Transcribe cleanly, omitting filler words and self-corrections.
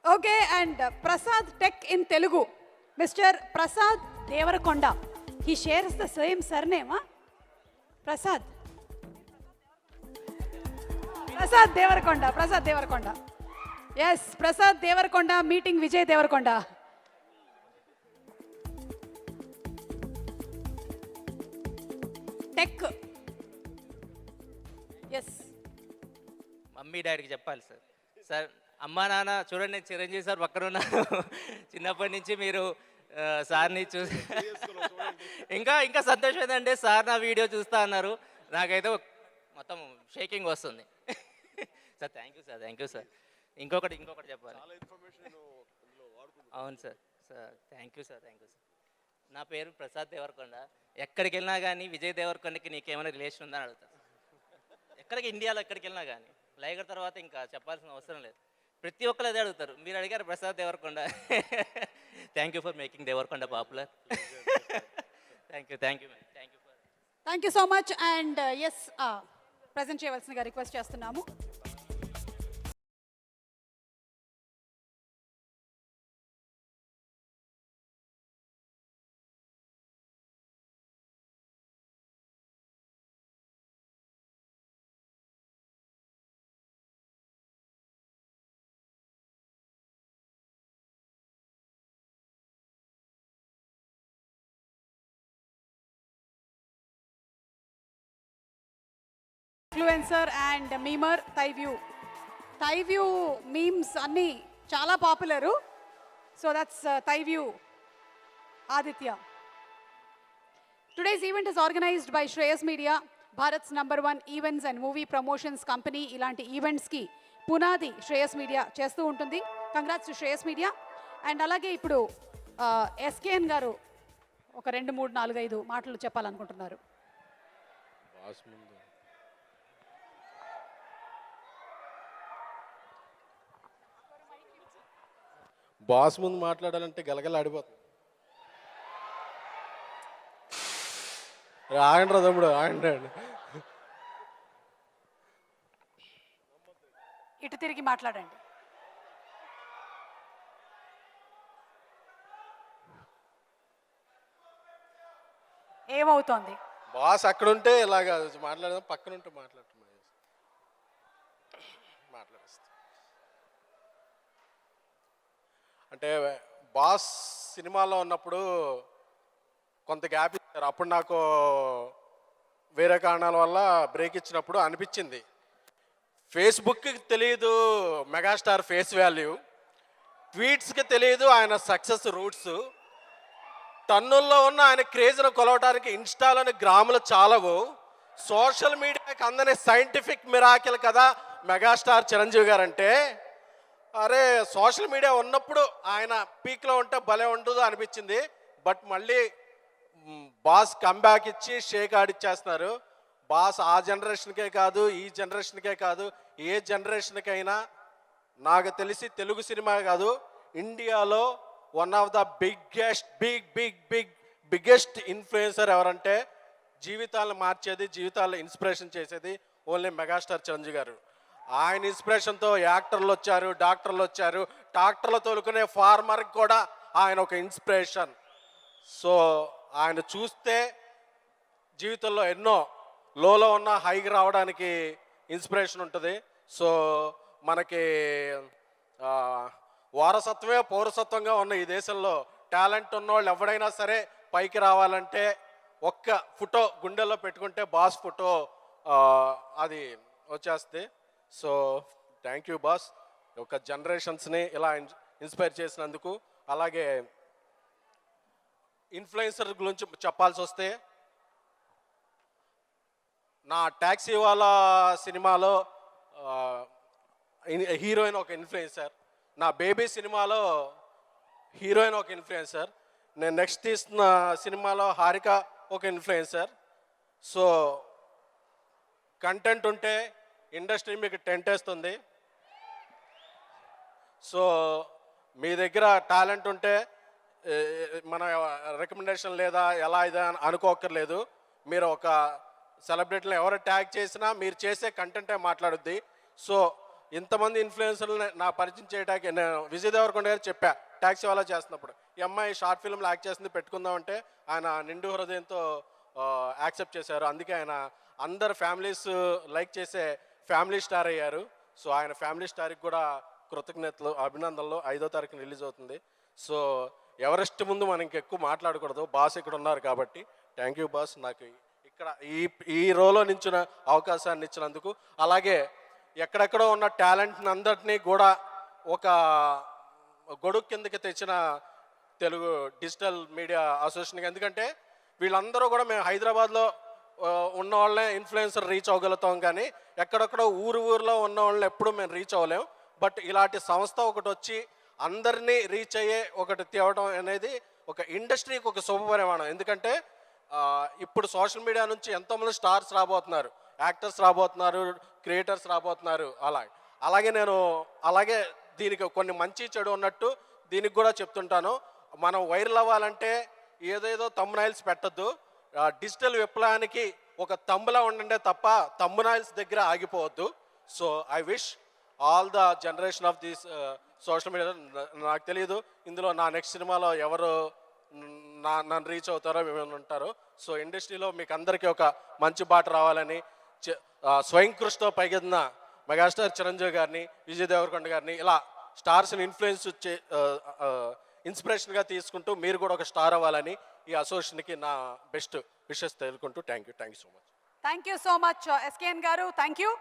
Okay, and Prasad Tech in Telugu. Mr. Prasad Devarakonda. He shares the same surname, huh? Prasad. Prasad Devarakonda. Prasad Devarakonda. Yes, Prasad Devarakonda meeting Vijay Devarakonda. Tech. Yes. Mummy డాడీకి చెప్పాలి sir. Sir అమ్మా నాన్న చూడండి, నేను Chiranjeevi sir పక్కన ఉన్నాను. చిన్నప్పటి నుంచి మీరు సార్ని చూసి ఇంకా ఇంకా సంతోషం ఏంటంటే సార్ నా వీడియో చూస్తా అన్నారు. నాకైతే మొత్తం షేకింగ్ వస్తుంది. Sir thank you sir, thank you sir. ఇంకొకటి చెప్పాలి. అవును sir. Sir thank you sir, thank you sir. నా పేరు ప్రసాద్ దేవరకొండ. ఎక్కడికి వెళ్ళినా కానీ విజయ్ దేవరకొండకి నీకేమైనా రిలేషన్ ఉందని అడుగుతాను. ఎక్కడికి ఇండియాలో ఎక్కడికి వెళ్ళినా కానీ లైగర్ తర్వాత ఇంకా చెప్పాల్సిన అవసరం లేదు. ప్రతి ఒక్కరు అదే అడుగుతారు. మీరు అడిగారు Prasad Devarakonda. Thank you for making Devarakonda popular. Thank you ma'am. Thank you so much. And as present చేయవలసిందిగా రిక్వెస్ట్ చేస్తున్నాము. ఇన్ఫ్లుయెన్సర్ అండ్ మీమర్ థైవ్యూ మీమ్స్ అన్నీ చాలా పాపులరు. సో దట్స్ థైవ్యూ Aditya. Today's event is organized by Shreyas media, Bharat's #1 events and movie promotions company. ఇలాంటి ఈవెంట్స్కి పునాది Shreyas media చేస్తూ ఉంటుంది. Congrats to Shreyas media. And అలాగే ఇప్పుడు ఎస్కేఎన్ గారు ఒక 2, 3, 4, 5 మాటలు చెప్పాలనుకుంటున్నారు. బాస్ ముందు మాట్లాడాలంటే గలగల ఆడిపోతుంది. ఆగండి రా తమ్ముడు, ఆగండి. ఇటు తిరిగి మాట్లాడండి. ఏమవుతోంది? బాస్ అక్కడుంటే ఇలాగా మాట్లాడదాం, పక్కన ఉంటే మాట్లాడుతున్నాం. అంటే బాస్ సినిమాలో ఉన్నప్పుడు కొంత గ్యాప్ ఇచ్చారు. అప్పుడు నాకు వేరే కారణాల వల్ల బ్రేక్ ఇచ్చినప్పుడు అనిపించింది, ఫేస్బుక్కి తెలియదు మెగాస్టార్ ఫేస్ వాల్యూ, ట్వీట్స్కి తెలియదు ఆయన సక్సెస్ రూట్స్, టన్నుల్లో ఉన్న ఆయన క్రేజ్ను కొలవడానికి ఇన్స్టాలోని గ్రాములు చాలవు, సోషల్ మీడియాకి అందని సైంటిఫిక్ మిరాకిల్ కదా మెగాస్టార్ చిరంజీవి గారు అంటే. అరే సోషల్ మీడియా ఉన్నప్పుడు ఆయన పీక్లో ఉంటే భలే ఉండదు అనిపించింది. బట్ మళ్ళీ బాస్ కంబ్యాక్ ఇచ్చి షేక్ ఆడిచ్చేస్తున్నారు. బాస్ ఆ జనరేషన్కే కాదు, ఈ జనరేషన్కే కాదు, ఏ జనరేషన్కైనా నాకు తెలిసి తెలుగు సినిమా కాదు, ఇండియాలో one of the biggest influencer ఎవరంటే జీవితాలను మార్చేది, జీవితాలను ఇన్స్పిరేషన్ చేసేది ఓన్లీ మెగాస్టార్ చిరంజీవి గారు. ఆయన ఇన్స్పిరేషన్తో యాక్టర్లు వచ్చారు, డాక్టర్లు వచ్చారు, ట్రాక్టర్లు తోలుకునే ఫార్మర్కి కూడా ఆయన ఒక ఇన్స్పిరేషన్. సో ఆయన చూస్తే జీవితంలో ఎన్నో లోలో ఉన్న హైకి రావడానికి ఇన్స్పిరేషన్ ఉంటుంది. సో మనకి వారసత్వమే పౌరసత్వంగా ఉన్న ఈ దేశంలో టాలెంట్ ఉన్నవాళ్ళు ఎవడైనా సరే పైకి రావాలంటే ఒక్క ఫోటో గుండెల్లో పెట్టుకుంటే బాస్ ఫోటో అది వచ్చేస్తుంది. సో థ్యాంక్ యూ బాస్, ఒక జనరేషన్స్ని ఇలా ఇన్స్పైర్ చేసినందుకు. అలాగే ఇన్ఫ్లుయెన్సర్ గురించి చెప్పాల్సి వస్తే, నా ట్యాక్సీ వాళ్ళ సినిమాలో హీరోయిన్ ఒక ఇన్ఫ్లుయెన్సర్, నా బేబీ సినిమాలో హీరోయిన్ ఒక ఇన్ఫ్లుయెన్సర్, నేను నెక్స్ట్ తీస్తున్న సినిమాలో హారిక ఒక ఇన్ఫ్లుయెన్సర్. సో కంటెంట్ ఉంటే ఇండస్ట్రీ మీకు టెంట్ వేస్తుంది. సో మీ దగ్గర టాలెంట్ ఉంటే మన రికమెండేషన్ లేదా ఎలా ఇదా అనుకోక్కర్లేదు. మీరు ఒక సెలబ్రిటీని ఎవరు ట్యాగ్ చేసినా మీరు చేసే కంటెంటే మాట్లాడుద్ది. సో ఇంతమంది ఇన్ఫ్లుయెన్సర్లని నా పరిచయం చేయడానికి నేను విజయ్ దేవరకొండ గారు చెప్పా ట్యాక్సీ వాళ్ళ చేస్తున్నప్పుడు, ఈ అమ్మాయి షార్ట్ ఫిల్మ్లో యాక్ట్ చేస్తుంది పెట్టుకుందామంటే ఆయన నిండు హృదయంతో యాక్సెప్ట్ చేశారు. అందుకే ఆయన అందరు ఫ్యామిలీస్ లైక్ చేసే ఫ్యామిలీ స్టార్ అయ్యారు. సో ఆయన ఫ్యామిలీ స్టార్కి కూడా కృతజ్ఞతలు, అభినందనలు. 5వ తారీఖున రిలీజ్ అవుతుంది. సో ఎవరెస్ట్ ముందు మనం ఇంకెక్కువ మాట్లాడకూడదు, బాస్ ఇక్కడ ఉన్నారు కాబట్టి. థ్యాంక్ యూ బాస్, నాకు ఇక్కడ ఈ రోలో నించిన అవకాశాన్ని ఇచ్చినందుకు. అలాగే ఎక్కడెక్కడో ఉన్న టాలెంట్ని అందరినీ కూడా ఒక గొడుగు కిందకి తెచ్చిన తెలుగు డిజిటల్ మీడియా అసోసియేషన్కి. ఎందుకంటే వీళ్ళందరూ కూడా మేము హైదరాబాద్లో ఉన్న వాళ్ళనే ఇన్ఫ్లుయెన్సర్ రీచ్ అవ్వగలుగుతాం, కానీ ఎక్కడెక్కడో ఊరిలో ఉన్న వాళ్ళని ఎప్పుడూ మేము రీచ్ అవ్వలేం. బట్ ఇలాంటి సంస్థ ఒకటి వచ్చి అందరినీ రీచ్ అయ్యే ఒకటి తేవడం అనేది ఒక ఇండస్ట్రీకి ఒక శుభపరిమాణం. ఎందుకంటే ఇప్పుడు సోషల్ మీడియా నుంచి ఎంతోమంది స్టార్స్ రాబోతున్నారు, యాక్టర్స్ రాబోతున్నారు, క్రియేటర్స్ రాబోతున్నారు. అలాగే దీనికి కొన్ని మంచి చెడు ఉన్నట్టు దీనికి కూడా చెప్తుంటాను. మనం వైరల్ అవ్వాలంటే ఏదేదో తమ్మునైల్స్ పెట్టద్దు. డిజిటల్ విప్లవానికి ఒక తమ్ములా ఉండండే తప్ప తమ్మునైల్స్ దగ్గర ఆగిపోవద్దు. So I wish all the generation of this social media. నాకు తెలియదు ఇందులో నా నెక్స్ట్ సినిమాలో ఎవరు నన్ను రీచ్ అవుతారో మేము ఉంటారో. సో ఇండస్ట్రీలో మీకు అందరికీ ఒక మంచి బాట రావాలని, స్వయం కృషితో పైకెదిన మెగాస్టార్ చిరంజీవి గారిని, విజయ్ దేవరకొండ గారిని, ఇలా స్టార్స్ని ఇన్స్పిరేషన్గా తీసుకుంటూ మీరు కూడా ఒక స్టార్ అవ్వాలని ఈ అసోసియేషన్కి నా బెస్ట్ విషెస్ తెలుసుకుంటూ thank you so much. Thank you so much SKN గారు, థ్యాంక్ యూ.